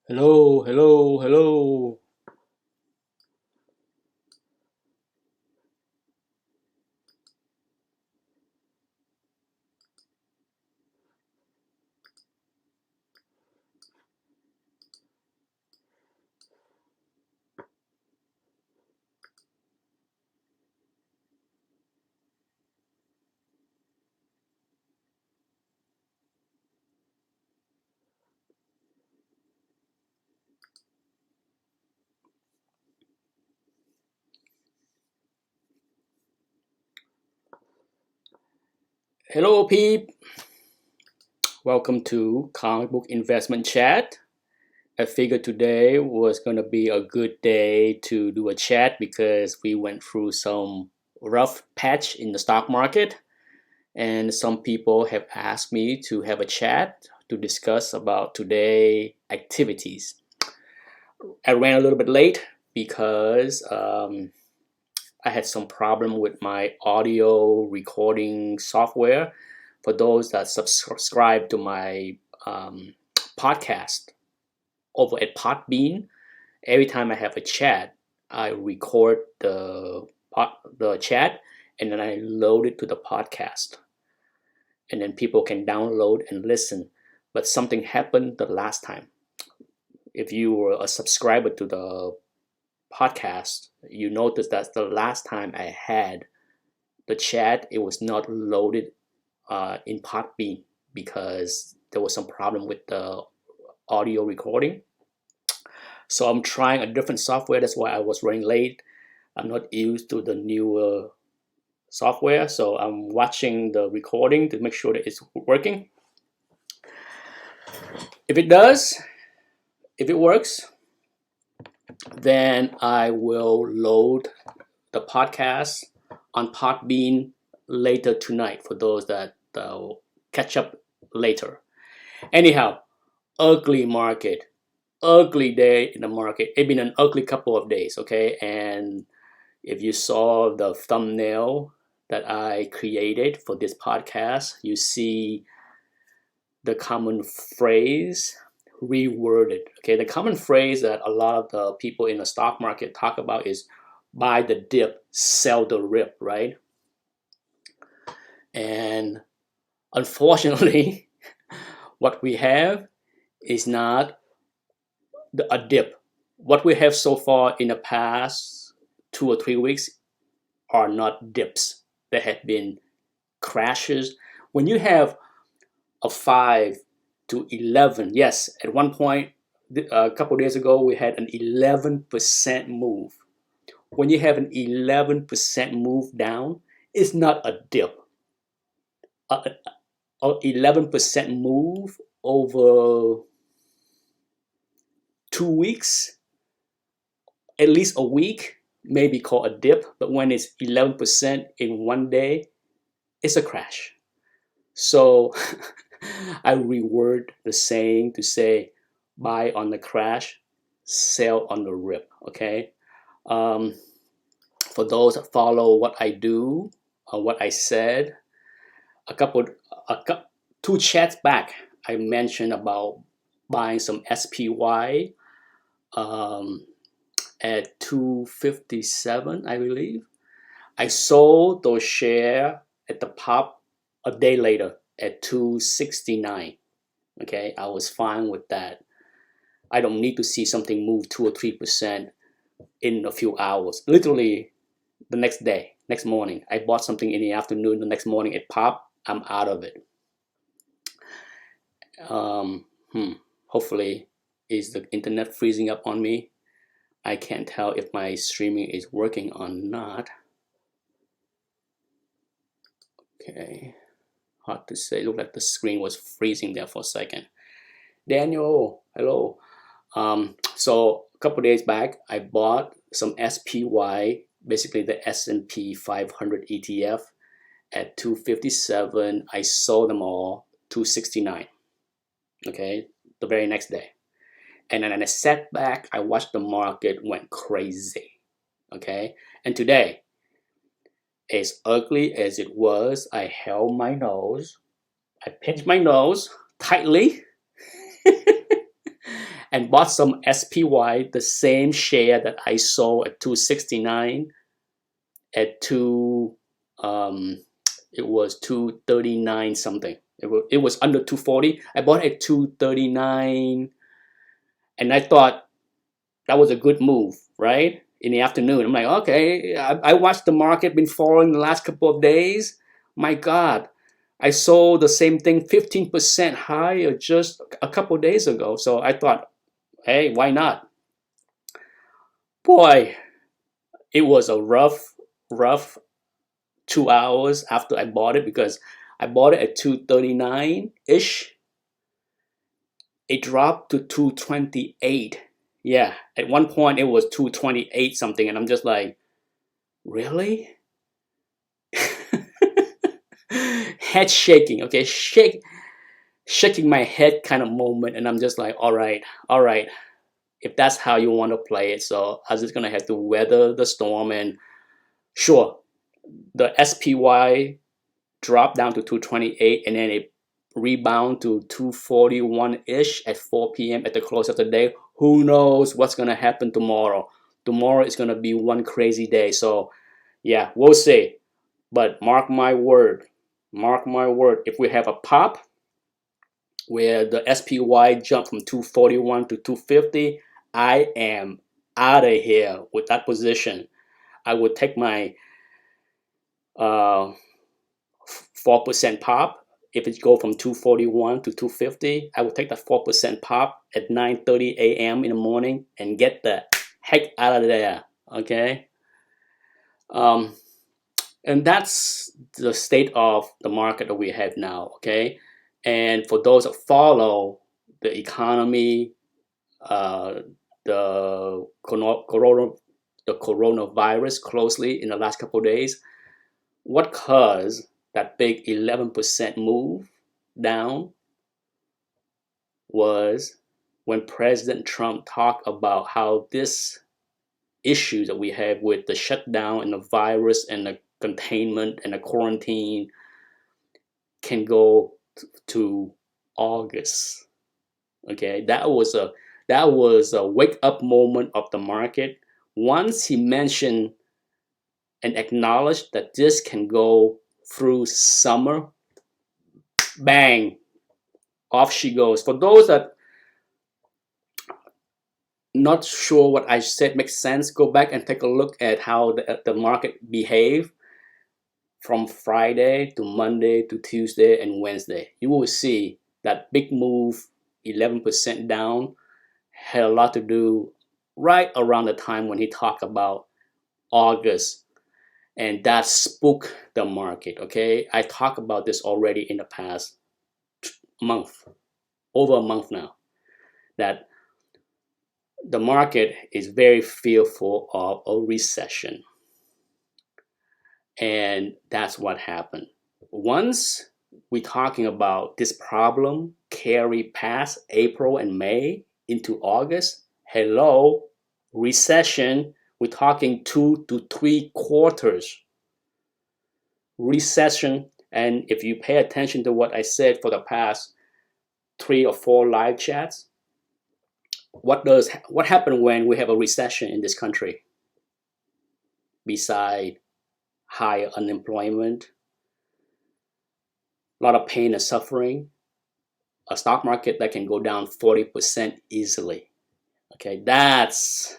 Hello, hello, hello. Hello, peep. Welcome to Comic Book Investment Chat. I figured today was going to be a good day to do a chat because we went through some rough patch in the stock market, and some people have asked me to have a chat to discuss about today activities. I ran a little bit late because I had some problem with my audio recording software. For those that subscribe to my podcast over at Podbean, every time I have a chat, I record the chat and then I load it to the podcast, and then people can download and listen. But something happened the last time. If you were a subscriber to the podcast, you noticed that the last time I had the chat, it was not loaded in Podbean because there was some problem with the audio recording. So I'm trying a different software. That's why I was running late. I'm not used to the newer software, so I'm watching the recording to make sure that it's working. If it does, if it works, then I will load the podcast on Podbean later tonight for those that catch up later. Anyhow, ugly market, ugly day in the market. It's been an ugly couple of days, okay? And if you saw the thumbnail that I created for this podcast, you see the common phrase reworded. Okay, the common phrase that a lot of the people in the stock market talk about is buy the dip, sell the rip, right? And unfortunately, what we have is not a dip. What we have so far in the past 2 or 3 weeks are not dips. There have been crashes. When you have a 5 to 11, yes, at one point, a couple of days ago, we had an 11% move. When you have an 11% move down, it's not a dip. A 11% move over 2 weeks, at least a week, may be called a dip, but when it's 11% in one day, it's a crash. So I reword the saying to say buy on the crash, sell on the rip. Okay. Um, for those that follow what I do, what I said, a couple, a, two chats back, I mentioned about buying some SPY um, at 257, I believe. I sold those shares at the pop a day later at 269. Okay, I was fine with that. I don't need to see something move 2 or 3% in a few hours. Literally the next day, next morning, I bought something in the afternoon. The next morning it popped. I'm out of it. Um, Hopefully, is the internet freezing up on me? I can't tell if my streaming is working or not. Okay, hard to say. Looked like the screen was freezing there for a second. Daniel, hello. So a couple days back, I bought some SPY, basically the S&P 500 ETF at 257. I sold them all 269. Okay, the very next day. And then I sat back, I watched the market went crazy. Okay, and today, as ugly as it was, I held my nose. I pinched my nose tightly. and bought some SPY, the same share that I sold at 269 at it was 239 something. It was under 240. I bought at 239, and I thought that was a good move, right? In the afternoon, I'm like, okay, I watched the market been falling the last couple of days. My God, I sold the same thing 15% higher just a couple of days ago. So I thought, hey, why not? Boy, it was a rough 2 hours after I bought it, because I bought it at 239-ish. It dropped to 228. Yeah, at one point it was 228 something, and I'm just like, really? Head shaking, okay, shaking my head kind of moment, and I'm just like, all right, if that's how you want to play it, so I was just gonna have to weather the storm. And sure, the SPY dropped down to 228, and then it rebound to 241-ish at 4 p.m. at the close of the day. Who knows what's gonna happen tomorrow? Tomorrow is gonna be one crazy day. So yeah, we'll see. But mark my word, if we have a pop where the SPY jumped from 241 to 250, I am out of here with that position. I would take my 4% pop. If it go from 241 to 250, I would take that 4% pop at 9:30 a.m. in the morning and get the heck out of there. Okay. And that's the state of the market that we have now. Okay. And for those that follow the economy, the coronavirus closely in the last couple of days, what caused that big 11% move down was when President Trump talked about how this issue that we have with the shutdown and the virus and the containment and the quarantine can go to August. Okay, that was a wake up moment of the market. Once he mentioned and acknowledged that this can go through summer, bang, off she goes. For those that not sure what I said makes sense, go back and take a look at how the market behaved from Friday to Monday to Tuesday and Wednesday. You will see that big move, 11% down, had a lot to do right around the time when he talked about August, and that spooked the market. Okay, I talked about this already in the past month, over a month now, that the market is very fearful of a recession. And that's what happened. Once we're talking about this problem carry past April and May into August, hello, recession, we're talking 2 to 3 quarters. Recession, and if you pay attention to what I said for the past 3 or 4 live chats, what happened when we have a recession in this country? Beside higher unemployment, a lot of pain and suffering, a stock market that can go down 40% easily. Okay, that's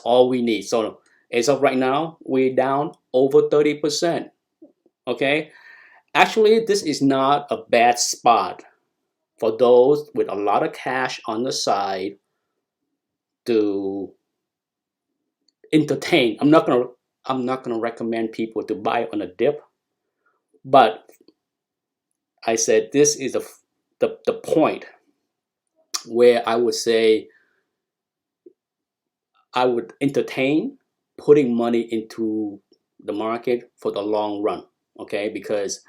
all we need. So as of right now, we're down over 30%. Okay, actually, this is not a bad spot for those with a lot of cash on the side to entertain. I'm not gonna recommend people to buy on a dip, but I said this is the point where I would say I would entertain putting money into the market for the long run. Okay, because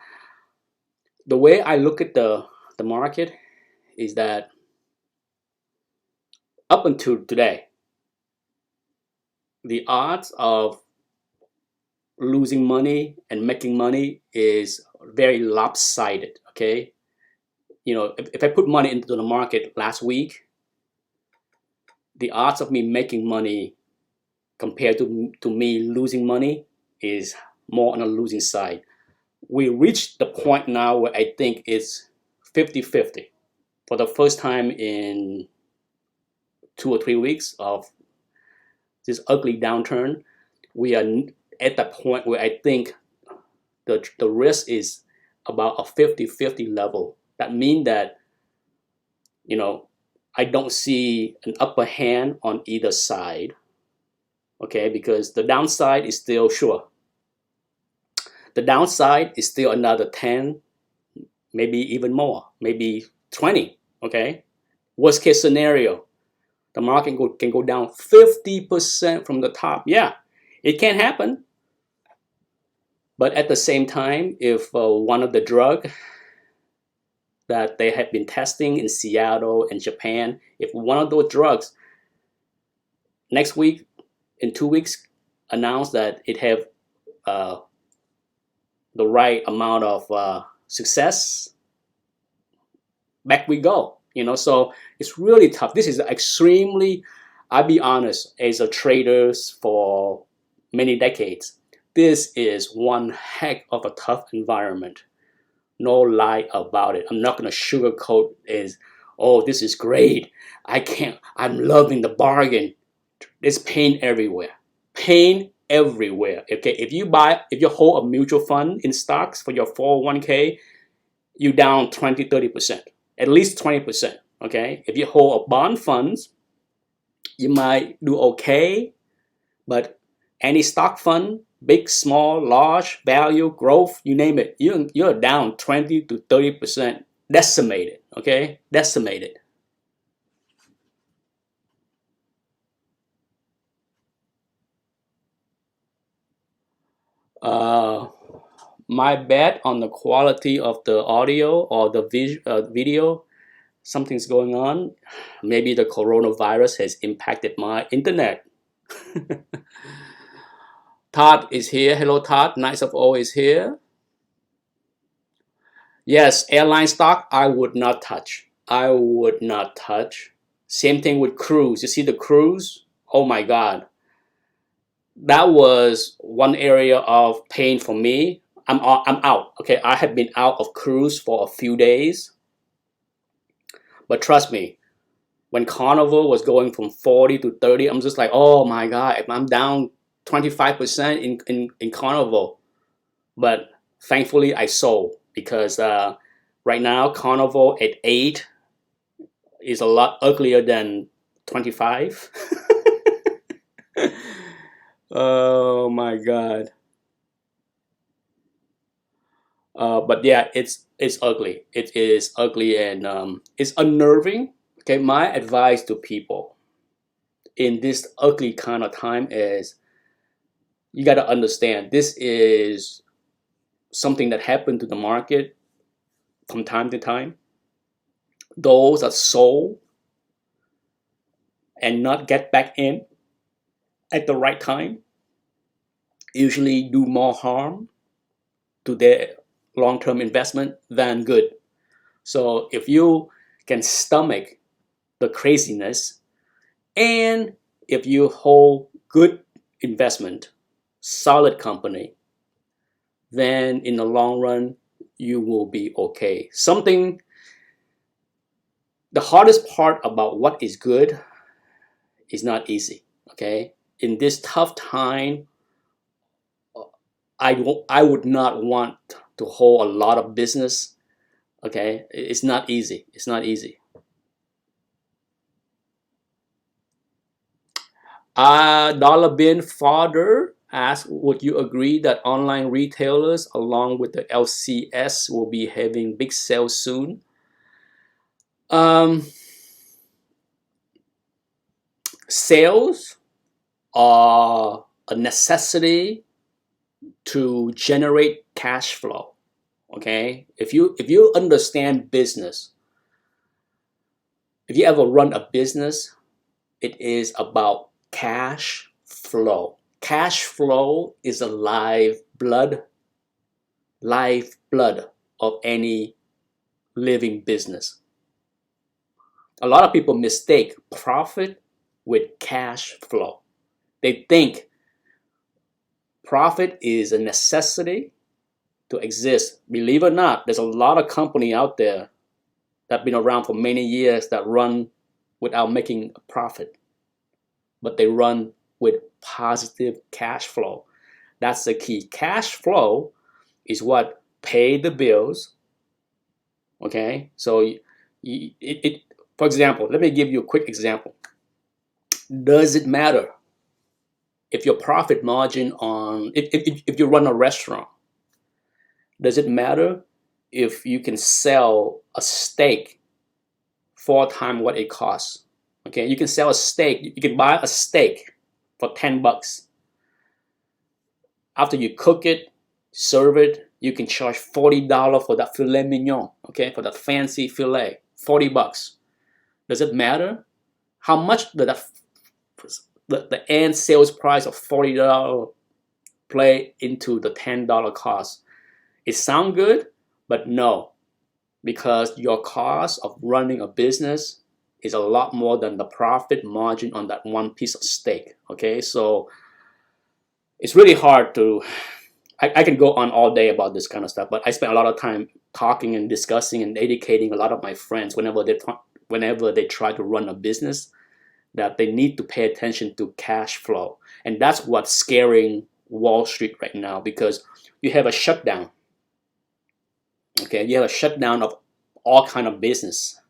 the way I look at the market is that up until today, the odds of losing money and making money is very lopsided. Okay, you know, if I put money into the market last week, the odds of me making money compared to me losing money is more on the losing side. We reached the point now where I think it's 50-50. For the first time in 2 or 3 weeks of this ugly downturn, we are at the point where I think the risk is about a 50-50 level. That means that, you know, I don't see an upper hand on either side, okay, because the downside is still sure. The downside is still another 10, maybe even more, maybe 20, okay? Worst case scenario, the market can go down 50% from the top. Yeah, it can happen. But at the same time, if one of the drug that they have been testing in Seattle and Japan, if one of those drugs next week, in 2 weeks, announce that it have the right amount of success, back we go. You know, so it's really tough. This is extremely, I'll be honest, as a trader for many decades, this is one heck of a tough environment. No lie about it. I'm not going to sugarcoat as, oh, this is great. I'm loving the bargain. There's pain everywhere. Pain everywhere. Okay, if you hold a mutual fund in stocks for your 401k, you down 20-30%, at least 20%. Okay, if you hold a bond funds, you might do okay, but any stock fund, big, small, large, value, growth, you name it, you're down 20-30%, decimated. Okay, decimated. My bet on the quality of the audio or the video, something's going on. Maybe the coronavirus has impacted my internet. Todd is here. Hello, Todd. Nice of All is here. Yes, airline stock, I would not touch. I would not touch. Same thing with cruise. You see the cruise? Oh my God. That was one area of pain for me. I'm out. Okay, I have been out of cruise for a few days. But trust me, when Carnival was going from 40 to 30, I'm just like, oh my God, I'm down 25% in Carnival. But thankfully, I sold because right now, Carnival at 8 is a lot uglier than 25. Oh my God. But yeah, it's ugly. It is ugly and it's unnerving. Okay, my advice to people in this ugly kind of time is you got to understand this is something that happened to the market from time to time. Those that sold and not get back in at the right time usually do more harm to their long-term investment than good. So if you can stomach the craziness and if you hold good investment, solid company, then in the long run, you will be okay. The hardest part about what is good is not easy, okay? In this tough time, I would not want to hold a lot of business, okay? It's not easy. It's not easy. Dollar Bin Father asked, would you agree that online retailers along with the LCS will be having big sales soon? Sales are a necessity to generate cash flow. Okay, if you understand business, if you ever run a business, it is about cash flow. Cash flow is a lifeblood of any living business. A lot of people mistake profit with cash flow. They think profit is a necessity to exist. Believe it or not, there's a lot of company out there that have been around for many years that run without making a profit, but they run with positive cash flow. That's the key. Cash flow is what pay the bills. Okay, so for example, let me give you a quick example. Does it matter if your profit margin on if you run a restaurant? Does it matter if you can sell a steak 4 times what it costs? Okay, you can sell a steak. You can buy a steak for $10. After you cook it, serve it, you can charge $40 for that filet mignon. Okay, for that fancy filet, $40. Does it matter how much the end sales price of $40 play into the $10 cost? It sounds good, but no, because your cost of running a business is a lot more than the profit margin on that one piece of steak. Okay, so it's really hard to, I can go on all day about this kind of stuff, but I spend a lot of time talking and discussing and educating a lot of my friends whenever they try to run a business, that they need to pay attention to cash flow. And that's what's scaring Wall Street right now, because you have a shutdown. Okay, you have a shutdown of all kind of business.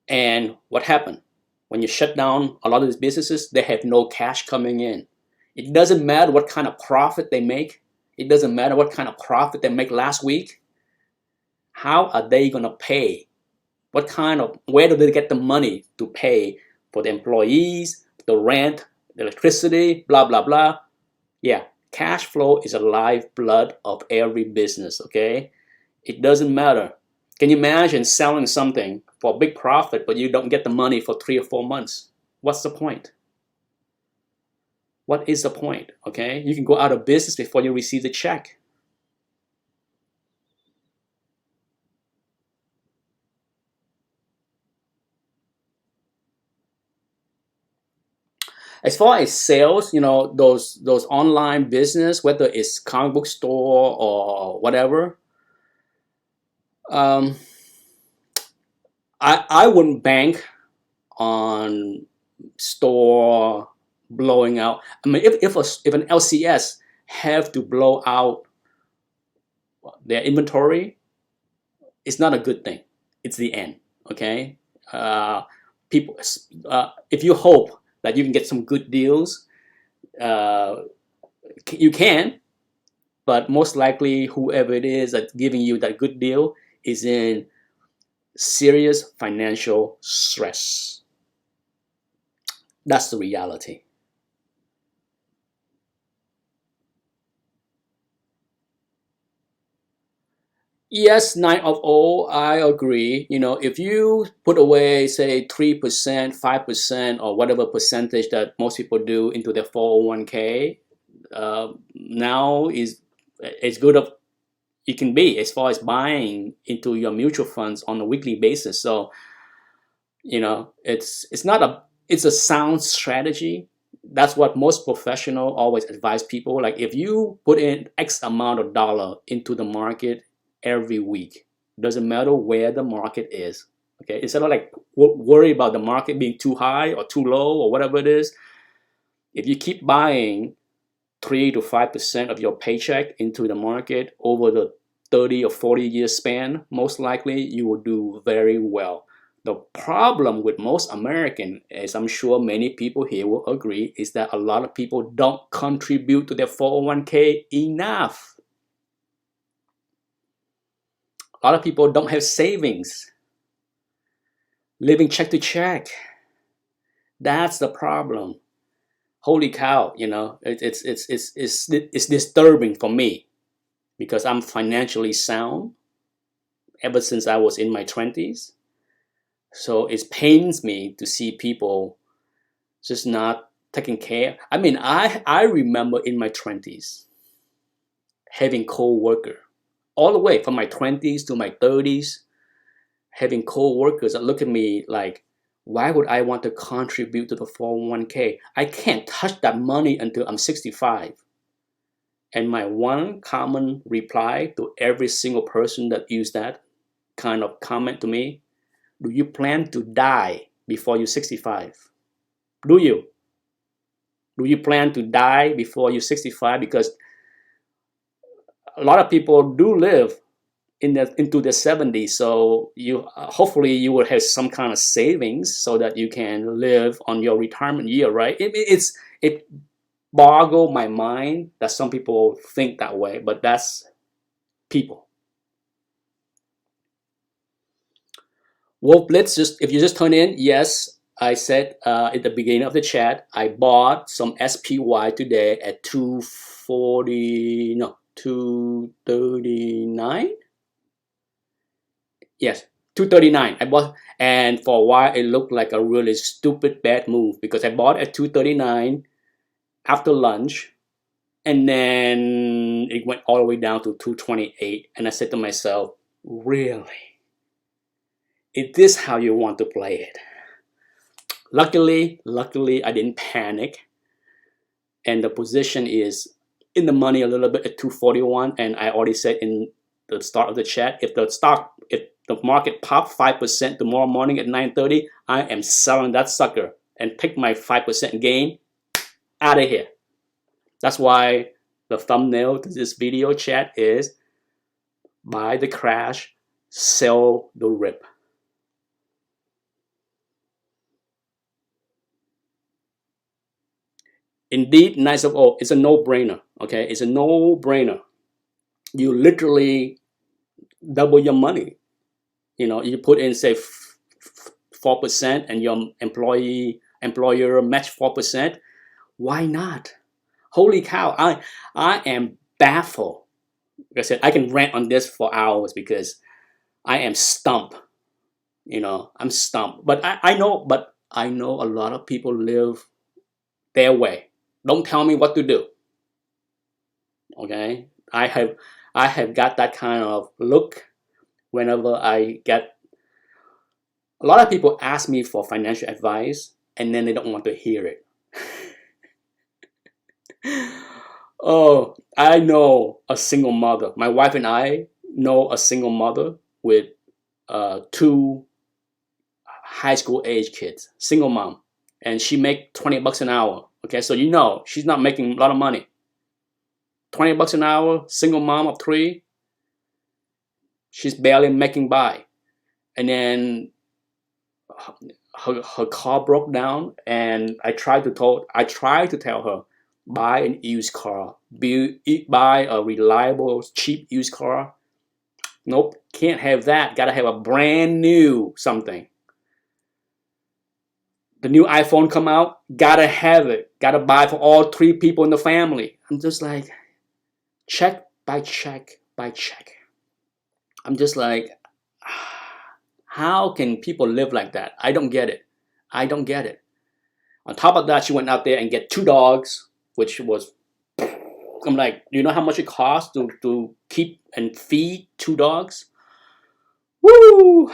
And what happened? When you shut down a lot of these businesses, they have no cash coming in. It doesn't matter what kind of profit they make. It doesn't matter what kind of profit they make last week. How are they going to pay? Where do they get the money to pay for the employees, the rent, the electricity, blah, blah, blah? Yeah, cash flow is a lifeblood of every business, okay? It doesn't matter. Can you imagine selling something for a big profit, but you don't get the money for 3 or 4 months? What's the point? What is the point? Okay, you can go out of business before you receive the check. As far as sales, those online business, whether it's comic book store or whatever, I wouldn't bank on store blowing out. I mean, if an LCS have to blow out their inventory, it's not a good thing. It's the end. Okay, people, if you hope that you can get some good deals, you can, but most likely whoever it is that's giving you that good deal is in serious financial stress. That's the reality. Yes, 9 of all, I agree. If you put away, say, 3%, 5%, or whatever percentage that most people do into their 401k, now is as good of it can be as far as buying into your mutual funds on a weekly basis. So, it's a sound strategy. That's what most professionals always advise people. Like, if you put in X amount of dollar into the market every week, doesn't matter where the market is. Okay, instead of like worry about the market being too high or too low or whatever it is, if you keep buying 3 to 5% of your paycheck into the market over the 30 or 40-year span, most likely you will do very well. The problem with most Americans, as I'm sure many people here will agree, is that a lot of people don't contribute to their 401k enough. A lot of people don't have savings, living check to check. That's the problem. Holy cow, it's disturbing for me, because I'm financially sound ever since I was in my 20s. So it pains me to see people just not taking care. I mean, I remember in my 20s having co-worker, all the way from my 20s to my 30s, having co-workers that look at me like, Why would I want to contribute to the 401k? I can't touch that money until I'm 65. And my one common reply to every single person that used that kind of comment to me, do you plan to die before you're 65? Do you? Do you plan to die before you're 65? Because a lot of people do live into the 70s, so you hopefully you will have some kind of savings so that you can live on your retirement year, right? It boggled my mind that some people think that way, but that's people. Wolf Blitz, if you just turn in, yes, I said at the beginning of the chat, I bought some SPY today at 240, no, 239. Yes, 239. I bought, and for a while it looked like a really stupid bad move because I bought at 239 after lunch, and then it went all the way down to 228, and I said to myself, really? Is this how you want to play it? Luckily, I didn't panic, and the position is in the money a little bit at 241, and I already said in the start of the chat, if the market pop 5% tomorrow morning at 9:30, I am selling that sucker and take my 5% gain out of here. That's why the thumbnail to this video chat is buy the crash, sell the rip. Indeed, Knights of Oak, it's a no-brainer, okay? It's a no-brainer. You literally double your money. You know, you put in, say, 4% and your employer match 4%. Why not? Holy cow, I am baffled. Like I said, I can rant on this for hours because I am stumped. You know, I'm stumped. But I know a lot of people live their way. Don't tell me what to do. Okay? I have got that kind of look whenever I get a lot of people ask me for financial advice and then they don't want to hear it. Oh, I know a single mother. My wife and I know a single mother with 2 high school age kids, single mom, and she make $20 an hour. Okay, so you know she's not making a lot of money. $20 an hour, single mom of 3, she's barely making by. And then her car broke down, and I tried to tell her, buy an used car, buy a reliable, cheap used car. Nope, can't have that. Gotta have a brand new something. The new iPhone come out, gotta have it. Gotta buy for all 3 people in the family. I'm just like, check by check by check. I'm just like, how can people live like that? I don't get it. I don't get it. On top of that, she went out there and get 2 dogs, which was, I'm like, do you know how much it costs to keep and feed 2 dogs? Woo!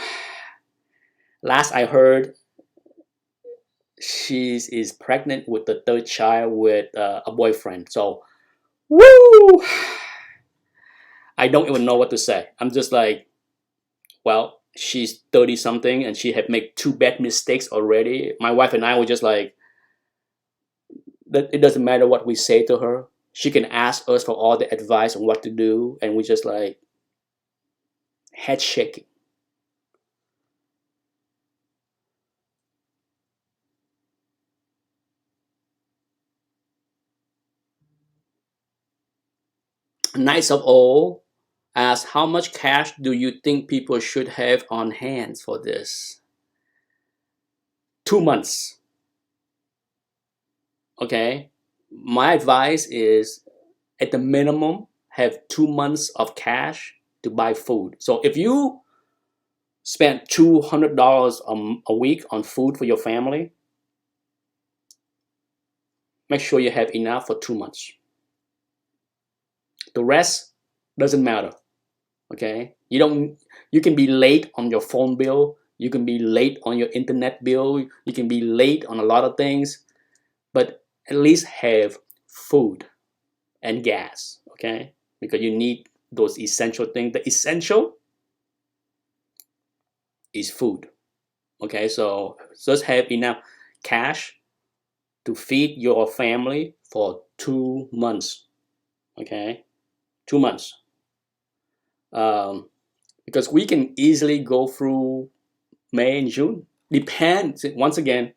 Last I heard, she is pregnant with the 3rd child with a boyfriend. So, woo! I don't even know what to say. I'm just like, well, she's 30 something and she had made 2 bad mistakes already. My wife and I were just like, that it doesn't matter what we say to her. She can ask us for all the advice on what to do, and we just like head shaking. Knights of Old asks, how much cash do you think people should have on hand for this? 2 months. Okay, my advice is at the minimum have 2 months of cash to buy food. So if you spend $200 a week on food for your family, make sure you have enough for 2 months. The rest doesn't matter. Okay, you can be late on your phone bill. You can be late on your internet bill. You can be late on a lot of things, but at least have food and gas, okay? Because you need those essential things. The essential is food, okay? So just have enough cash to feed your family for 2 months, okay? 2 months. Because we can easily go through May and June. Depends, once again,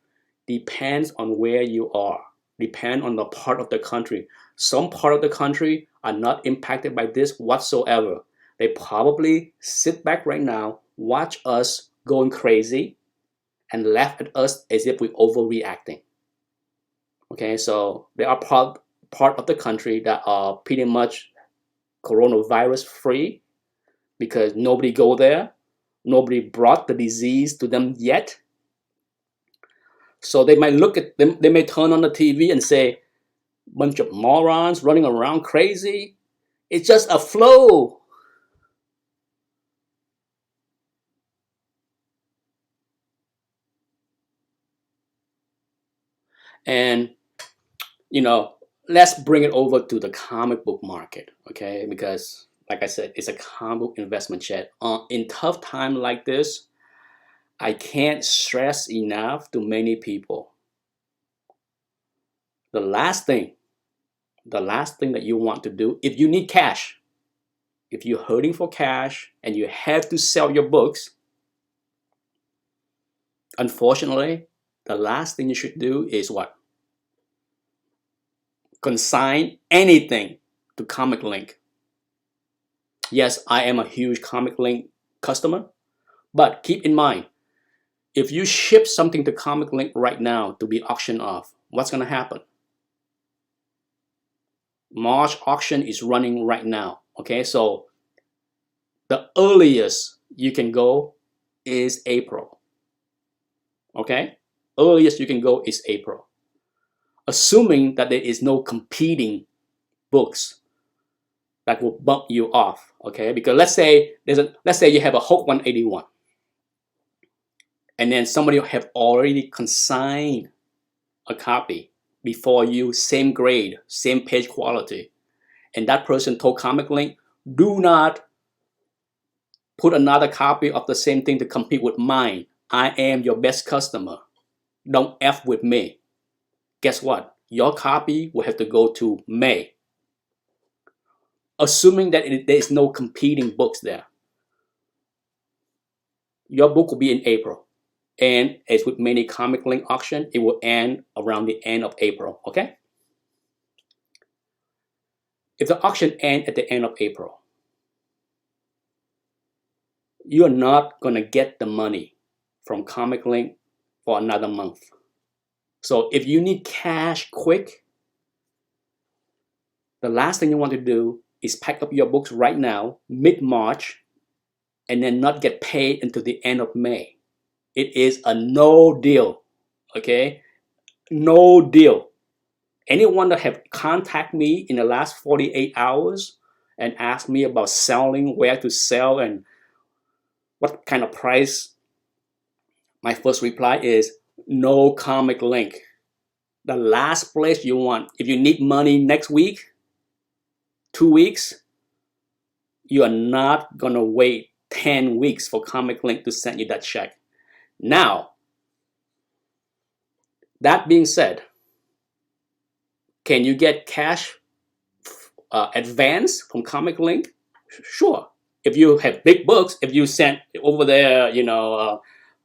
depends on where you are. Depend on the part of the country. Some part of the country are not impacted by this whatsoever. They probably sit back right now, watch us going crazy, and laugh at us as if we're overreacting. Okay, so there are part of the country that are pretty much coronavirus free because nobody go there. Nobody brought the disease to them yet. So they might look at them, they may turn on the TV and say, bunch of morons running around crazy. It's just a flu. And, you know, let's bring it over to the comic book market, okay? Because, like I said, it's a comic book investment chat. In tough time like this, I can't stress enough to many people. The last thing that you want to do, if you need cash, if you're hurting for cash and you have to sell your books, unfortunately, the last thing you should do is what? Consign anything to Comic Link. Yes, I am a huge Comic Link customer, but keep in mind, if you ship something to Comic Link right now to be auctioned off, what's going to happen? March auction is running right now. Okay, so the earliest you can go is April. Okay, earliest you can go is April. Assuming that there is no competing books that will bump you off. Okay, because let's say you have a Hulk 181, and then somebody have already consigned a copy before you, same grade, same page quality, and that person told Comic Link, do not put another copy of the same thing to compete with mine. I am your best customer. Don't F with me. Guess what? Your copy will have to go to May. Assuming that there is no competing books there. Your book will be in April. And as with many Comic Link auction, it will end around the end of April, okay? If the auction ends at the end of April, you're not going to get the money from Comic Link for another month. So if you need cash quick, the last thing you want to do is pack up your books right now, mid-March, and then not get paid until the end of May. It is a no deal, okay? No deal. Anyone that have contacted me in the last 48 hours and asked me about selling, where to sell, and what kind of price, my first reply is no Comic Link. The last place you want, if you need money next week, 2 weeks, you are not gonna wait 10 weeks for Comic Link to send you that check. Now, that being said, can you get cash advance from Comic Link? Sure. If you have big books, if you send over there,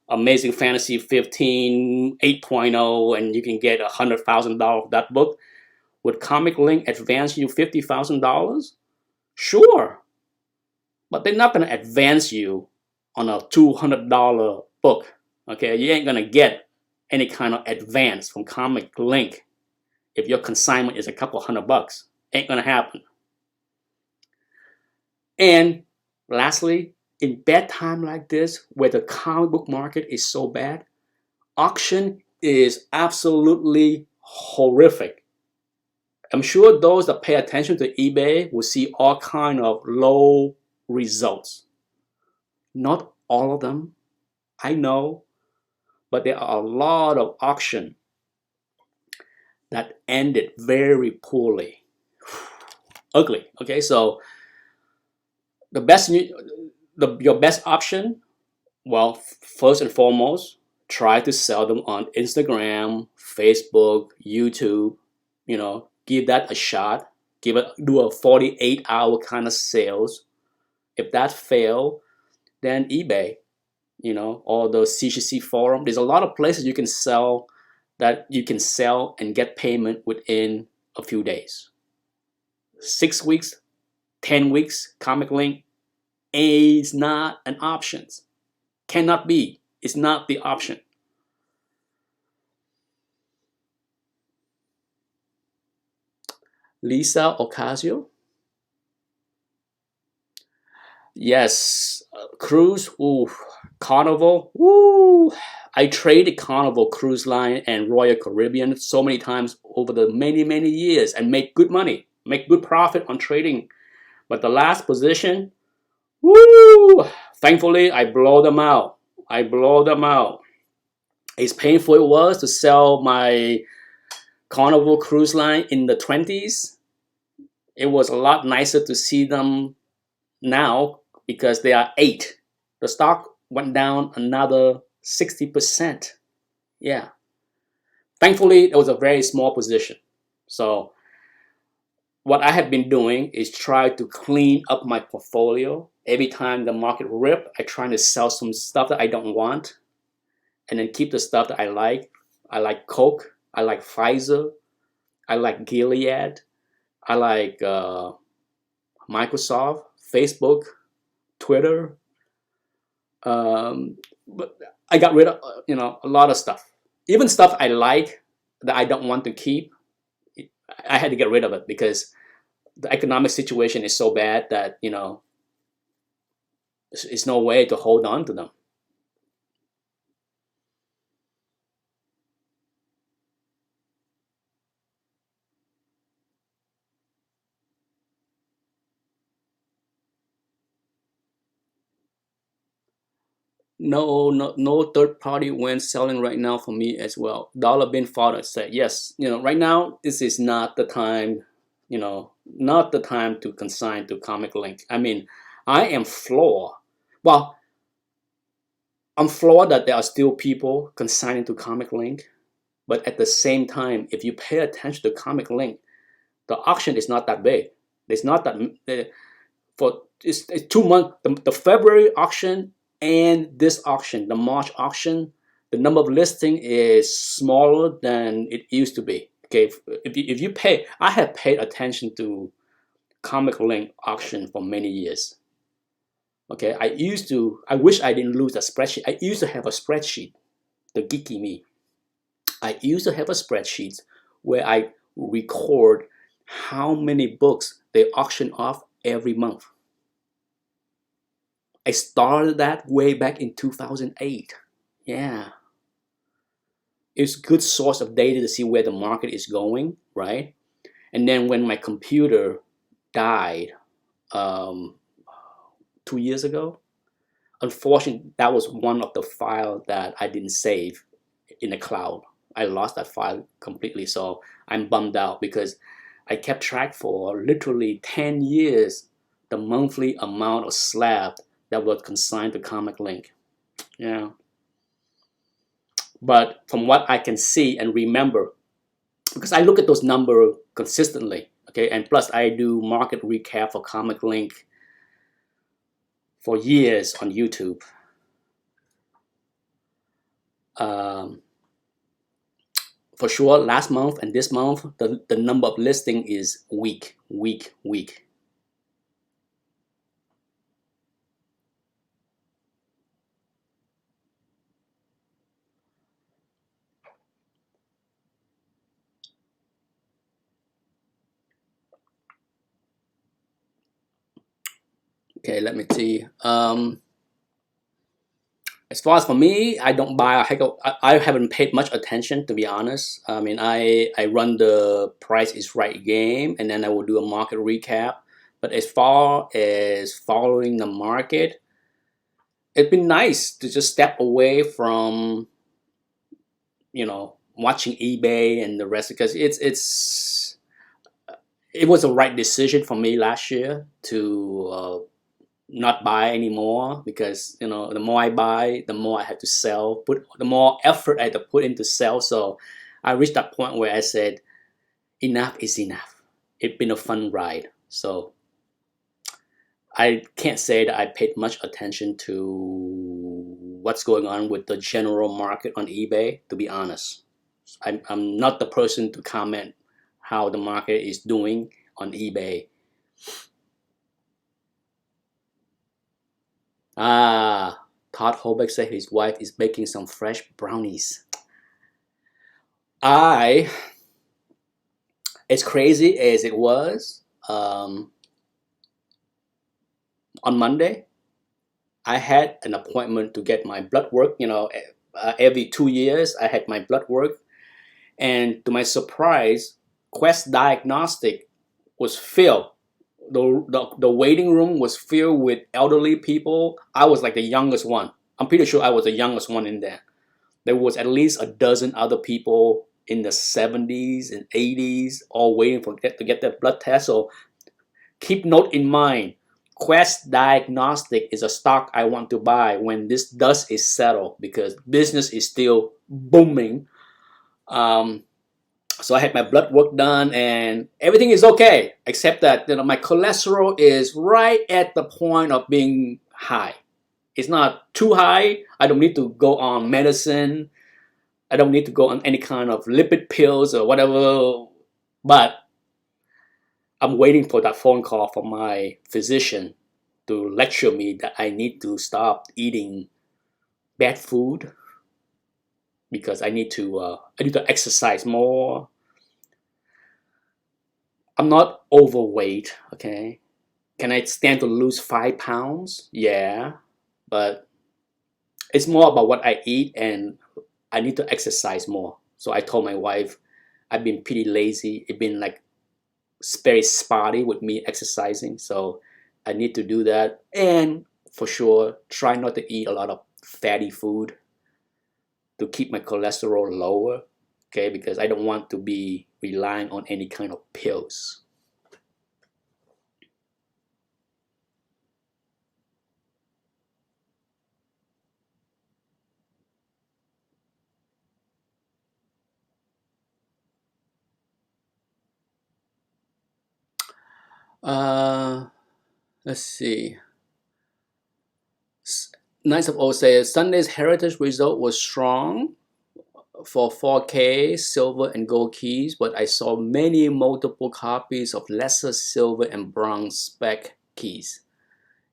Amazing Fantasy 15 8.0, and you can get $100,000 of that book, would Comic Link advance you $50,000? Sure. But they're not going to advance you on a $200 book. Okay, you ain't going to get any kind of advance from Comic Link if your consignment is a couple $100. Ain't going to happen. And lastly, in bad time like this, where the comic book market is so bad, auction is absolutely horrific. I'm sure those that pay attention to eBay will see all kind of low results. Not all of them I know, but there are a lot of auction that ended very poorly, ugly. Okay, so the best, your best option, well, first and foremost, try to sell them on Instagram, Facebook, YouTube. Give that a shot. Do a 48-hour kind of sales. If that fail, then eBay, or the CGC forum. There's a lot of places you can sell and get payment within a few days. 6 weeks, 10 weeks, Comic Link is not an option. Cannot be. It's not the option. Lisa Ocasio. Yes, cruise. Ooh, Carnival. Ooh, I traded Carnival Cruise Line and Royal Caribbean so many times over the many years and make good money, make good profit on trading. But the last position, woo! Thankfully, I blow them out. I blow them out. As painful it was to sell my Carnival Cruise Line in the 20s, it was a lot nicer to see them now because they are 8. The stock went down another 60%. Yeah. Thankfully, it was a very small position. So what I have been doing is try to clean up my portfolio. Every time the market rip, I try to sell some stuff that I don't want and then keep the stuff that I like. I like Coke. I like Pfizer. I like Gilead. I like Microsoft, Facebook, Twitter. But I got rid of a lot of stuff. Even stuff I like that I don't want to keep, I had to get rid of it because the economic situation is so bad that there's no way to hold on to them. No third party when selling right now for me as well. Dollar Bin Father said yes. Right now this is not the time. Not the time to consign to Comic Link. I mean, I am floored. Well, I'm floored that there are still people consigning to Comic Link, but at the same time, if you pay attention to Comic Link, the auction is not that big. It's not that for it's 2 months. The February auction and this auction, the March auction, the number of listing is smaller than it used to be. Okay, if you pay, I have paid attention to Comic Link auction for many years. Okay, I wish I didn't lose a spreadsheet. I used to have a spreadsheet, the geeky me. I used to have a spreadsheet where I record how many books they auction off every month. I started that way back in 2008. Yeah. It's a good source of data to see where the market is going, right? And then when my computer died 2 years ago, unfortunately, that was one of the files that I didn't save in the cloud. I lost that file completely, so I'm bummed out because I kept track for literally 10 years the monthly amount of slab that was consigned to Comic Link. Yeah. But from what I can see and remember, because I look at those numbers consistently, okay, and plus I do market recap for Comic Link for years on YouTube. For sure, last month and this month, the number of listing is weak. Okay, let me see. As far as for me, I don't buy a heck of, I haven't paid much attention, to be honest. I mean, I run the price is right game and then I will do a market recap. But as far as following the market, It'd been nice to just step away from, watching eBay and the rest, because it was the right decision for me last year to not buy anymore, because the more I buy, the more I have to sell, put the more effort I had to put into sell. So I reached that point where I said enough is enough. It's been a fun ride. So I can't say that I paid much attention to what's going on with the general market on eBay, to be honest. I'm not the person to comment how the market is doing on eBay. Ah, Todd Holbeck said his wife is baking some fresh brownies. I, as crazy as it was, on Monday, I had an appointment to get my blood work. Every 2 years I had my blood work, and to my surprise, Quest Diagnostic was filled. The waiting room was filled with elderly people. I was like the youngest one. I'm pretty sure I was the youngest one in there. There was at least a dozen other people in the 70s and 80s, all waiting to get their blood test. So keep note in mind, Quest Diagnostic is a stock I want to buy when this dust is settled, because business is still booming. So I had my blood work done and everything is okay, except that my cholesterol is right at the point of being high. It's not too high. I don't need to go on medicine. I don't need to go on any kind of lipid pills or whatever. But I'm waiting for that phone call from my physician to lecture me that I need to stop eating bad food, because I need to exercise more. I'm not overweight, okay? Can I stand to lose 5 pounds? Yeah, but it's more about what I eat, and I need to exercise more. So I told my wife I've been pretty lazy. It's been like very spotty with me exercising, so I need to do that. And for sure, try not to eat a lot of fatty food to keep my cholesterol lower, okay? Because I don't want to be relying on any kind of pills. Uh, let's see. Knights of O says Sunday's Heritage result was strong for 4K silver and gold keys, but I saw many multiple copies of lesser silver and bronze spec keys.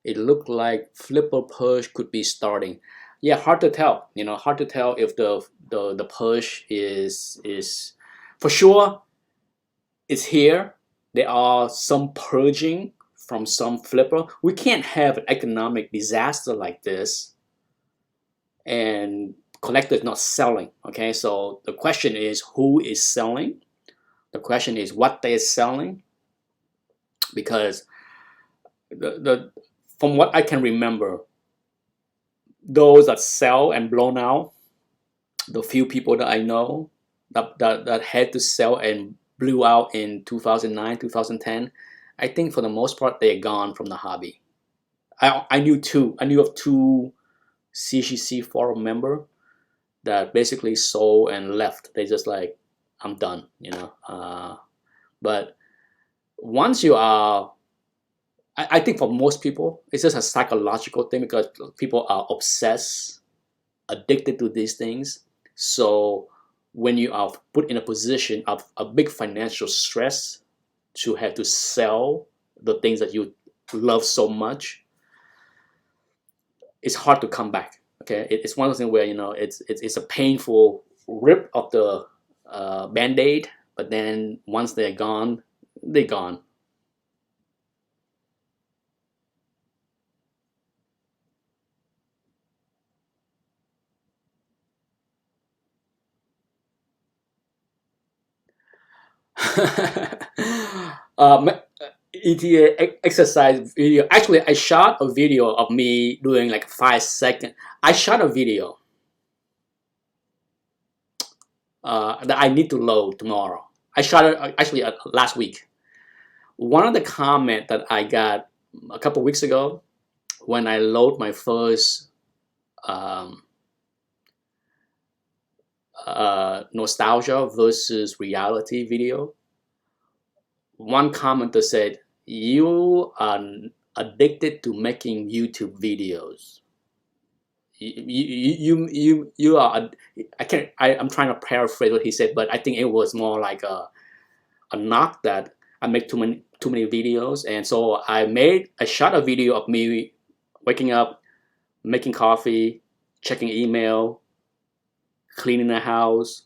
It looked like flipper push could be starting. Yeah, hard to tell. Hard to tell if the push is for sure. It's here. There are some purging from some flipper. We can't have an economic disaster like this and collectors not selling. Okay, so the question is who is selling. The question is what they're selling, because the from what I can remember, those that sell and blown out, the few people that I know that had to sell and blew out in 2009, 2010, I think for the most part they're gone from the hobby. I knew two. I knew of two CGC forum member that basically sold and left. They just like, I'm done. But once you are, I think for most people, it's just a psychological thing, because people are obsessed, addicted to these things. So when you are put in a position of a big financial stress to have to sell the things that you love so much, it's hard to come back. Okay, it's one of those things where it's a painful rip of the band-aid, but then once they're gone, they're gone. um, ETA exercise video. Actually, I shot a video of me doing like 5 seconds. I shot a video that I need to load tomorrow. I shot it actually last week. One of the comment that I got a couple weeks ago when I load my first um, nostalgia versus reality video, one commenter said, "You are addicted to making YouTube videos. You are." I can't. I'm trying to paraphrase what he said, but I think it was more like a knock that I make too many videos, and so I shot a video of me waking up, making coffee, checking email, cleaning the house,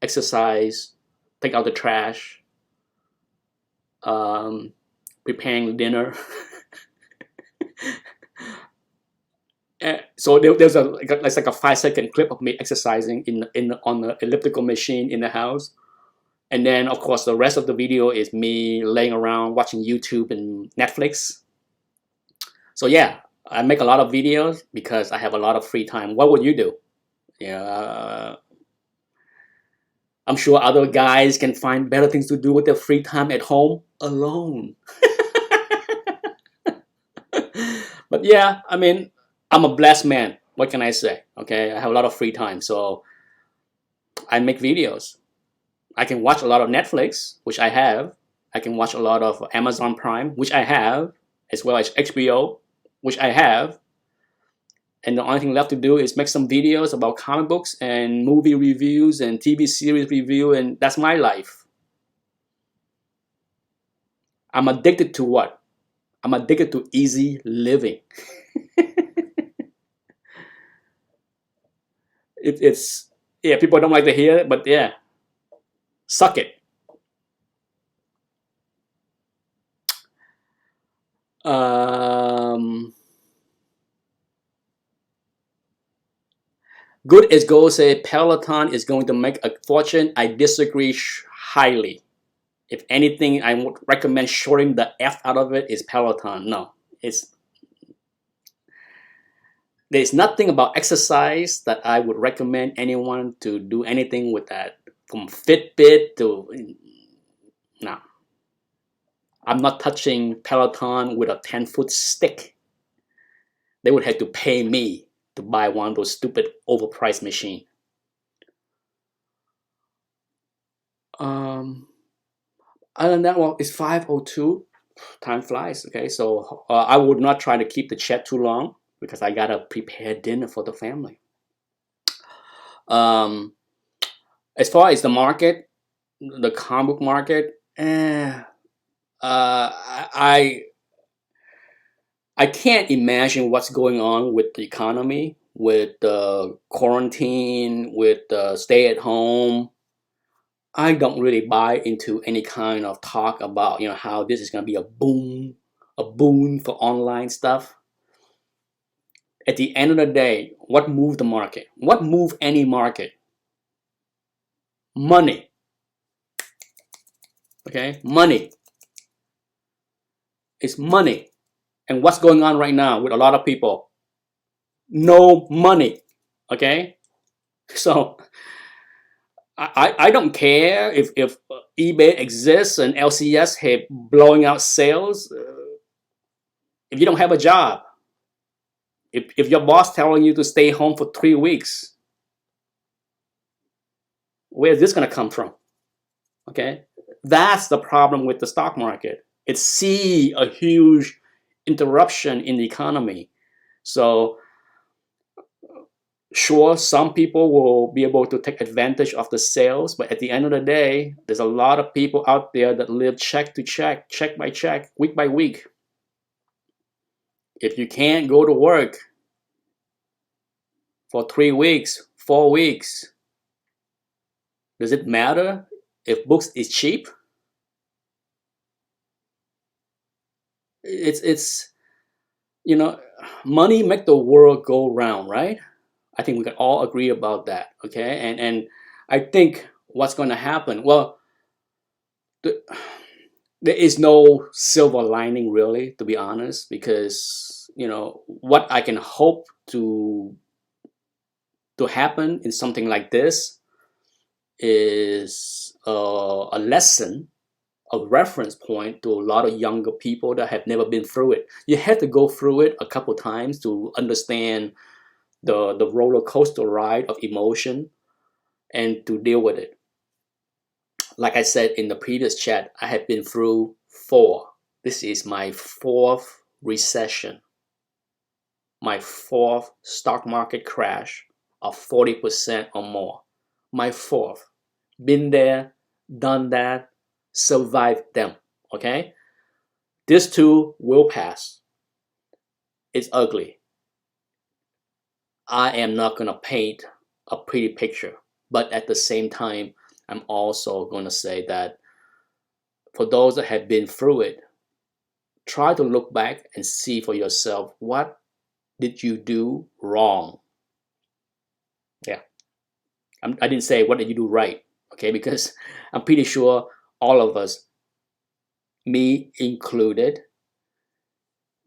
exercise, take out the trash, preparing dinner. So there's like a 5 second clip of me exercising on the elliptical machine in the house, and then of course the rest of the video is me laying around watching YouTube and Netflix. So yeah, I make a lot of videos because I have a lot of free time. What would you do? Yeah, I'm sure other guys can find better things to do with their free time at home alone. But yeah, I mean, I'm a blessed man. What can I say? Okay, I have a lot of free time, so I make videos. I can watch a lot of Netflix, which I have. I can watch a lot of Amazon Prime, which I have, as well as HBO, which I have. And the only thing left to do is make some videos about comic books and movie reviews and TV series review, and that's my life. I'm addicted to what? I'm addicted to easy living. It's yeah, people don't like to hear it, but yeah, suck it. Good as gold say Peloton is going to make a fortune. I disagree highly. If anything, I would recommend shorting the F out of it is Peloton. No, there's nothing about exercise that I would recommend anyone to do anything with that. From Fitbit to no. I'm not touching Peloton with a 10-foot stick. They would have to pay me to buy one of those stupid overpriced machines. Other than that, well, it's 5:02. Time flies. Okay, so I would not try to keep the chat too long because I gotta prepare dinner for the family. As far as the market, the comic book market, I can't imagine what's going on with the economy, with the quarantine, with the stay at home. I don't really buy into any kind of talk about how this is going to be a boon for online stuff. At the end of the day, what moved the market? What moved any market? Money. Okay, money. It's money. And what's going on right now with a lot of people? No money. Okay, so I don't care if eBay exists and LCS have blowing out sales. If you don't have a job, if your boss telling you to stay home for 3 weeks, where is this going to come from? Okay, that's the problem with the stock market. It see a huge interruption in the economy. So sure, some people will be able to take advantage of the sales, but at the end of the day, there's a lot of people out there that live check to check, check by check, week by week. If you can't go to work for 3 weeks, 4 weeks, does it matter if books is cheap? It's money make the world go round, right? I think we can all agree about that. Okay, and I think what's going to happen? Well, there is no silver lining really, to be honest, because what I can hope to happen in something like this is a lesson, a reference point to a lot of younger people that have never been through it. You have to go through it a couple times to understand the roller coaster ride of emotion and to deal with it. Like I said in the previous chat, I have been through 4. This is my 4th recession, my 4th stock market crash of 40% or more. My 4th. Been there, done that, survived them. Okay? This too will pass. It's ugly. I am not going to paint a pretty picture, but at the same time, I'm also going to say that for those that have been through it, try to look back and see for yourself, what did you do wrong? Yeah. I didn't say what did you do right, okay? Because I'm pretty sure all of us, me included,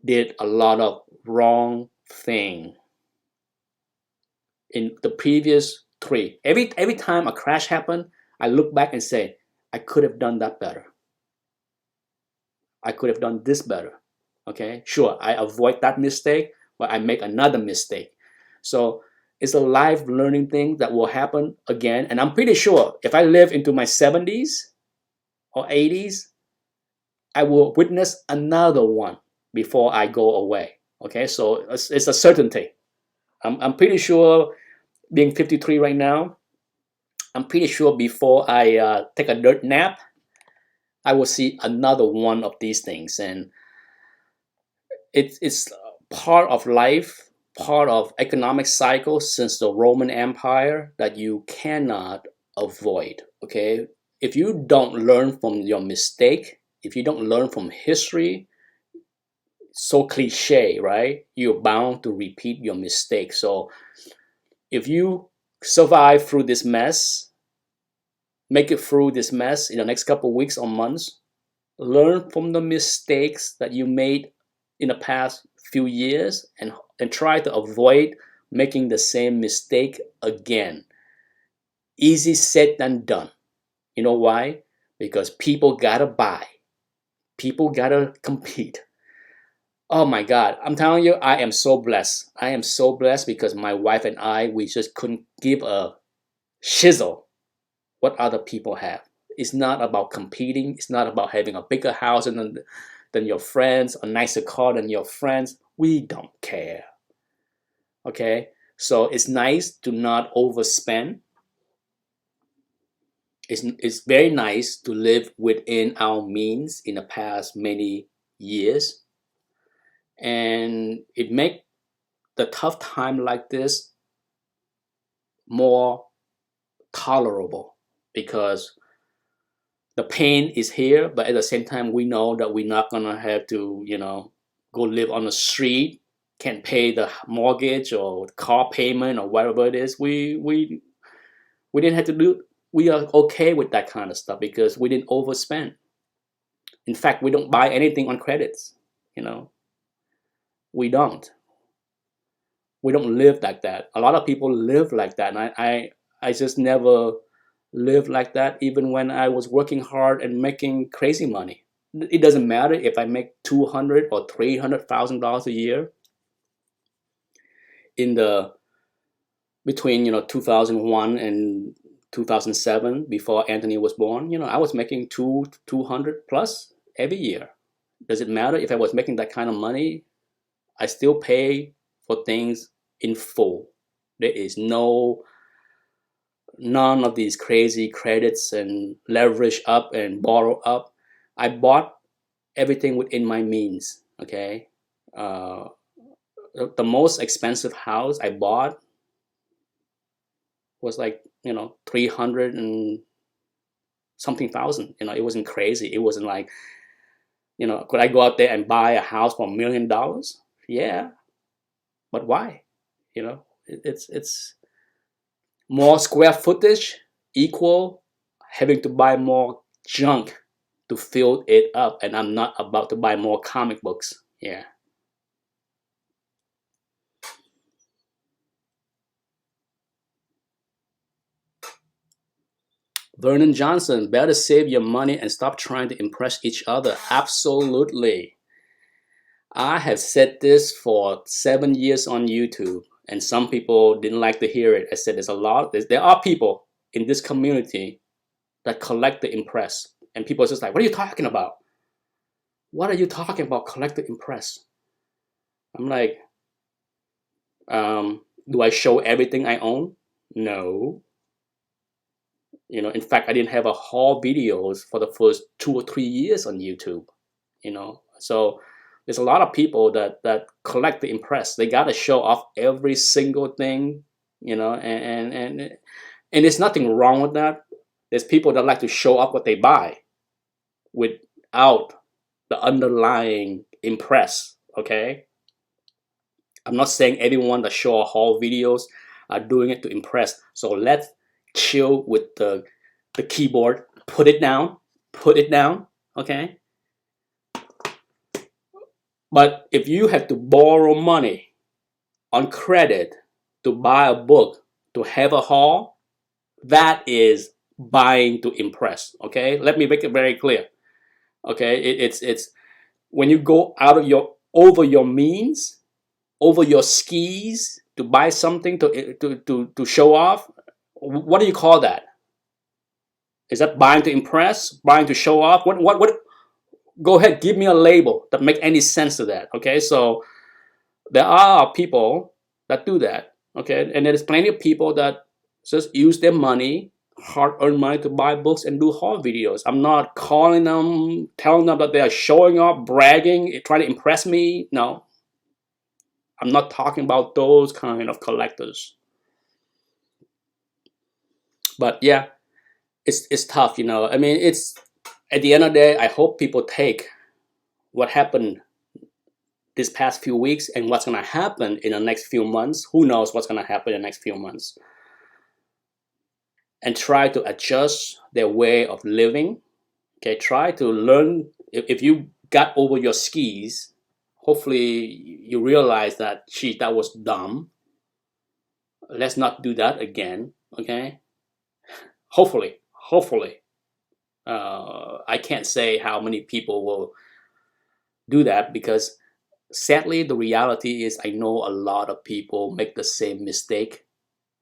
did a lot of wrong thing in the previous 3. Every time a crash happened, I look back and say, I could have done that better. I could have done this better. Okay, sure, I avoid that mistake, but I make another mistake. So it's a life learning thing that will happen again. And I'm pretty sure if I live into my 70s or 80s, I will witness another one before I go away. Okay, so it's a certainty. I'm pretty sure, being 53 right now, I'm pretty sure before I take a dirt nap, I will see another one of these things. And it's part of life, part of economic cycle since the Roman Empire that you cannot avoid. Okay, if you don't learn from your mistake, if you don't learn from history, so cliche, right? You're bound to repeat your mistake. So if you survive through this mess, make it through this mess in the next couple of weeks or months, learn from the mistakes that you made in the past few years and try to avoid making the same mistake again. Easy said than done. You know why? Because people gotta buy. People gotta compete. Oh my God, I'm telling you, I am so blessed. I am so blessed because my wife and I, we just couldn't give a shizzle what other people have. It's not about competing. It's not about having a bigger house than your friends, a nicer car than your friends. We don't care. Okay? So it's nice to not overspend. It's very nice to live within our means in the past many years. And it makes the tough time like this more tolerable because the pain is here, but at the same time, we know that we're not gonna have to, go live on the street, can't pay the mortgage or car payment or whatever it is. We didn't have to do. We are okay with that kind of stuff because we didn't overspend. In fact, we don't buy anything on credits. We don't. We don't live like that. A lot of people live like that, and I just never lived like that. Even when I was working hard and making crazy money, it doesn't matter if I make $200,000 or $300,000 a year. In the between 2001 and 2007, before Anthony was born, I was making 200 plus every year. Does it matter if I was making that kind of money? I still pay for things in full. There is none of these crazy credits and leverage up and borrow up. I bought everything within my means. Okay, the most expensive house I bought was like 300 and something thousand. It wasn't crazy. It wasn't like, could I go out there and buy a house for $1,000,000? Yeah, but why? It's more square footage equal having to buy more junk to fill it up, and I'm not about to buy more comic books. Yeah. Vernon Johnson, better save your money and stop trying to impress each other. Absolutely. I have said this for 7 years on YouTube, and some people didn't like to hear it. I said there are people in this community that collect to impress, and people are just like, what are you talking about? What are you talking about, collect to impress? I'm like, do I show everything I own? No. In fact, I didn't have a haul videos for the first 2 or 3 years on YouTube. So there's a lot of people that collect to impress. They gotta show off every single thing, and there's nothing wrong with that. There's people that like to show off what they buy without the underlying impress. Okay, I'm not saying everyone that show haul videos are doing it to impress. So let's chill with the keyboard. Put it down. Okay. But if you have to borrow money on credit to buy a book, to have a haul, that is buying to impress. Okay, let me make it very clear. Okay, it's when you go over your means, over your skis to buy something to show off. What do you call that? Is that buying to impress? Buying to show off? What? Go ahead, give me a label that make any sense to that. Okay, so there are people that do that. Okay, and there's plenty of people that just use their money, hard-earned money, to buy books and do haul videos. I'm not calling them, telling them that they are showing off, bragging, trying to impress me. No, I'm not talking about those kind of collectors. But yeah, it's tough, I mean, it's at the end of the day, I hope people take what happened this past few weeks and what's going to happen in the next few months. Who knows what's going to happen in the next few months? And try to adjust their way of living. Okay, try to learn. If you got over your skis, hopefully you realize that, gee, that was dumb. Let's not do that again. Okay, hopefully. I can't say how many people will do that, because sadly the reality is I know a lot of people make the same mistake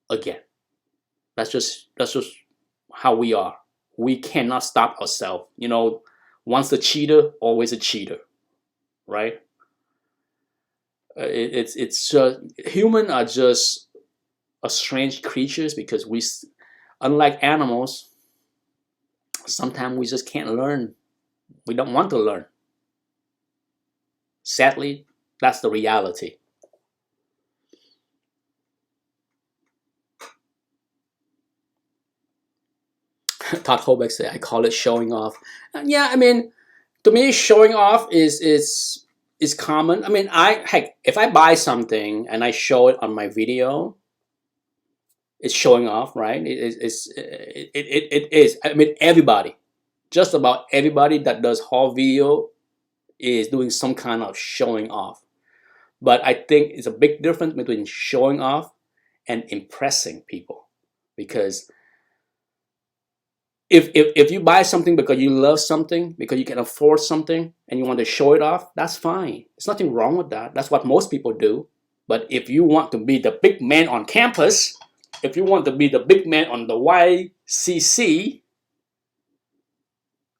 again. That's just how we are. We cannot stop ourselves. Once a cheater, always a cheater, right? It's just, humans are just a strange creatures, because we, unlike animals, sometimes we just can't learn. We don't want to learn. Sadly, that's the reality. Todd Holbeck said, I call it showing off. Yeah, I mean, to me, showing off is common. I mean, heck, if I buy something and I show it on my video, it's showing off, right? It is. I mean, everybody, just about everybody that does haul video is doing some kind of showing off. But I think it's a big difference between showing off and impressing people. Because if you buy something because you love something, because you can afford something and you want to show it off, that's fine. There's nothing wrong with that. That's what most people do. But if you want to be the big man on campus, if you want to be the big man on the YCC,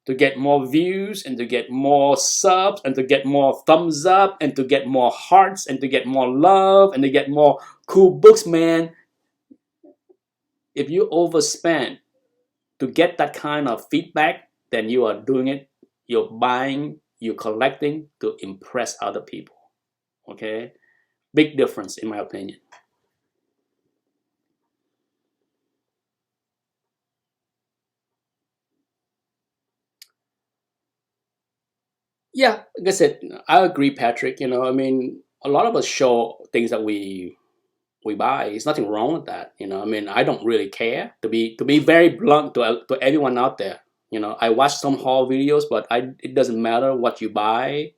to get more views and to get more subs and to get more thumbs up and to get more hearts and to get more love and to get more cool books, man, if you overspend to get that kind of feedback, then you are doing it, you're buying, you're collecting to impress other people. Okay? Big difference, in my opinion. Yeah, like I said, I agree, Patrick. I mean, a lot of us show things that we buy. There's nothing wrong with that. I mean, I don't really care, to be very blunt to everyone out there. I watch some haul videos, but it doesn't matter what you buy.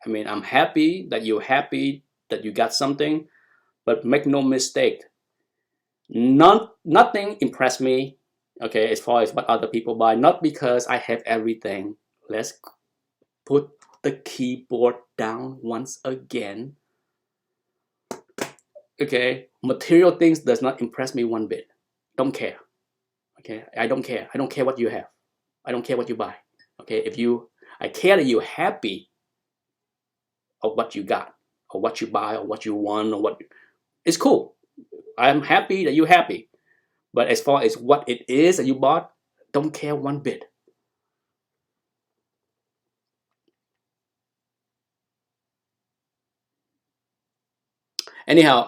I mean, I'm happy that you're happy that you got something, but make no mistake, nothing impressed me, okay, as far as what other people buy. Not because I have everything. Let's put the keyboard down once again. Okay, material things does not impress me one bit. Don't care. Okay, I don't care. I don't care what you have. I don't care what you buy. Okay, I care that you're happy of what you got, or what you buy, or what you want, or what. It's cool. I'm happy that you're happy. But as far as what it is that you bought, don't care one bit. Anyhow,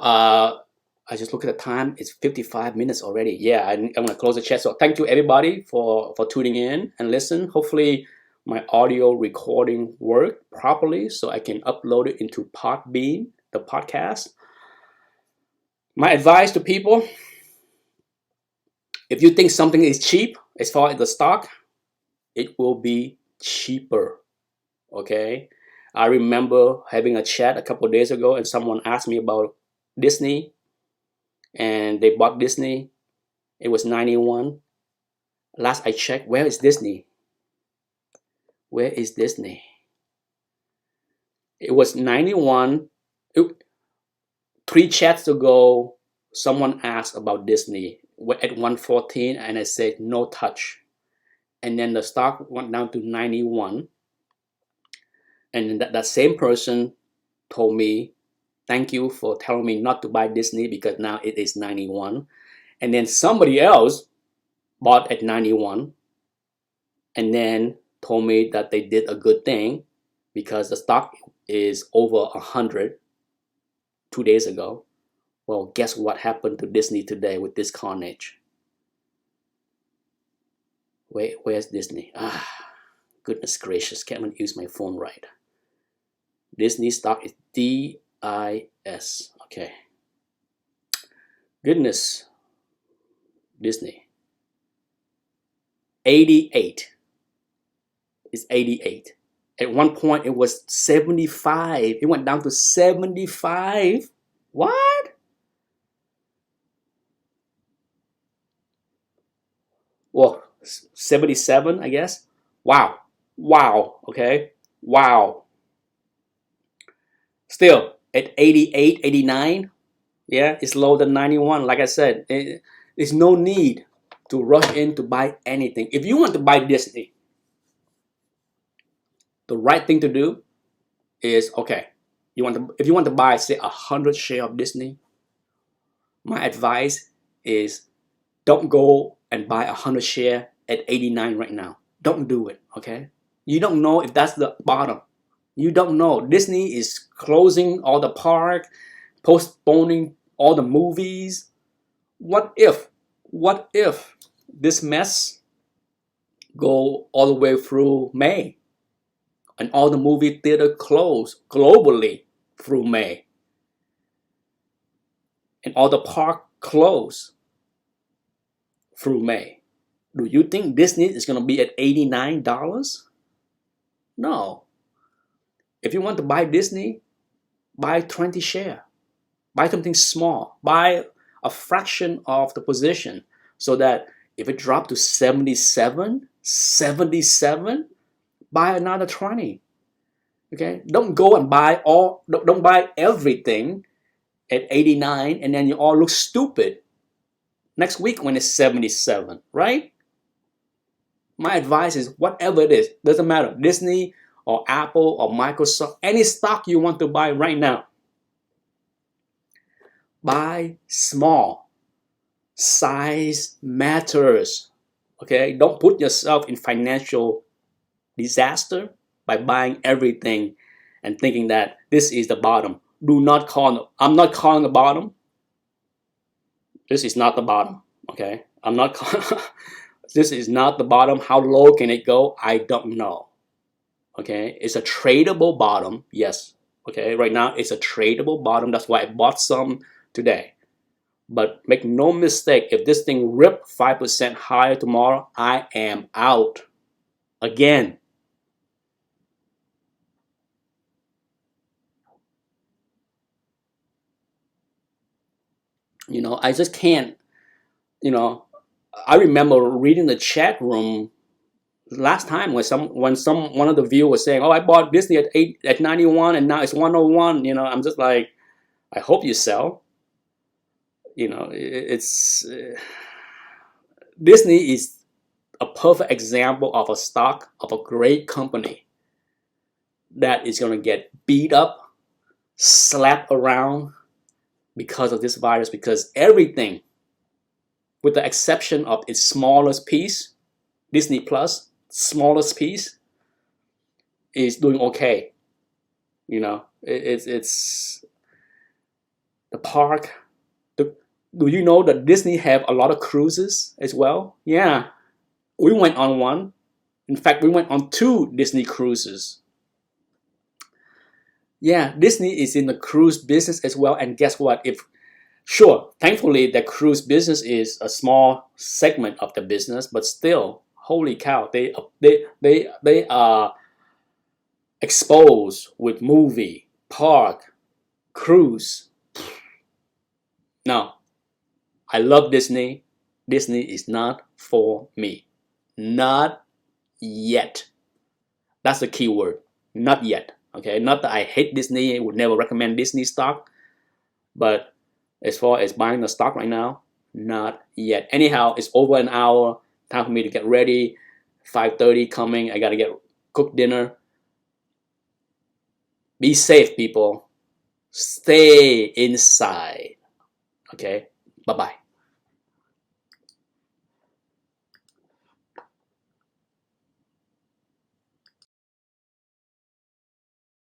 I just look at the time. It's 55 minutes already. Yeah, I'm gonna close the chat. So thank you everybody for tuning in and listen. Hopefully my audio recording worked properly so I can upload it into Podbean, the podcast. My advice to people, if you think something is cheap as far as the stock, it will be cheaper. Okay, I remember having a chat a couple of days ago and someone asked me about Disney, and they bought Disney. It was 91. Last I checked, where is Disney? Where is Disney? It was 91. 3 chats ago, someone asked about Disney at 114, and I said no touch. And then the stock went down to 91. And that same person told me, thank you for telling me not to buy Disney because now it is 91. And then somebody else bought at 91 and then told me that they did a good thing because the stock is over 100 2 days ago. Well, guess what happened to Disney today with this carnage? Where's Disney? Goodness gracious, can't even use my phone right. Disney stock is DIS. Okay. Goodness. Disney. 88. It's 88. At one point it was 75. It went down to 75. What? Well, 77, I guess. Wow. Wow. Okay. Wow. Still at 88, 89. Yeah, it's lower than 91. Like I said, there's no need to rush in to buy anything. If you want to buy Disney, the right thing to do is, okay, if you want to buy, say, 100 shares of Disney, my advice is don't go and buy 100 shares at 89 right now. Don't do it, okay? You don't know if that's the bottom. You don't know. Disney is closing all the park, postponing all the movies. What if this mess go all the way through May and all the movie theater close globally through May and all the park close through May? Do you think Disney is going to be at $89? No. If you want to buy Disney, buy 20 shares. Buy something small. Buy a fraction of the position so that if it dropped to 77, buy another 20. Okay? Don't go and don't buy everything at 89 and then you all look stupid next week when it's 77, right? My advice is whatever it is, doesn't matter, Disney or Apple or Microsoft, any stock you want to buy right now, buy small. Size matters. Okay? Don't put yourself in financial disaster by buying everything and thinking that this is the bottom. I'm not calling the bottom. This is not the bottom. Okay? This is not the bottom. How low can it go? I don't know. Okay? It's a tradable bottom. Yes. Okay? Right now it's a tradable bottom. That's why I bought some today. But make no mistake, if this thing ripped 5% higher tomorrow, I am out. again. You know, I just can't, you know, I remember reading the chat room last time when one of the viewers was saying, "Oh, I bought Disney at 91 and now it's 101." You know, I'm just like, I hope you sell. You know, it's Disney is a perfect example of a stock of a great company that is going to get beat up, slapped around because of this virus, because everything, with the exception of its smallest piece, Disney Plus, smallest piece, is doing okay. You know, it's the park. Do you know that Disney have a lot of cruises as well? Yeah, we went on one. In fact, we went on 2 Disney cruises. Yeah, Disney is in the cruise business as well. And guess what? If Sure, thankfully, the cruise business is a small segment of the business, but still, holy cow, they are exposed with movie, park, cruise. No, I love Disney. Disney is not for me. Not yet. That's the key word. Not yet. Okay, not that I hate Disney, I would never recommend Disney stock, but as far as buying the stock right now, not yet. Anyhow, it's over an hour. Time for me to get ready. 5:30 coming. I gotta cook dinner. Be safe, people. Stay inside. Okay? Bye-bye.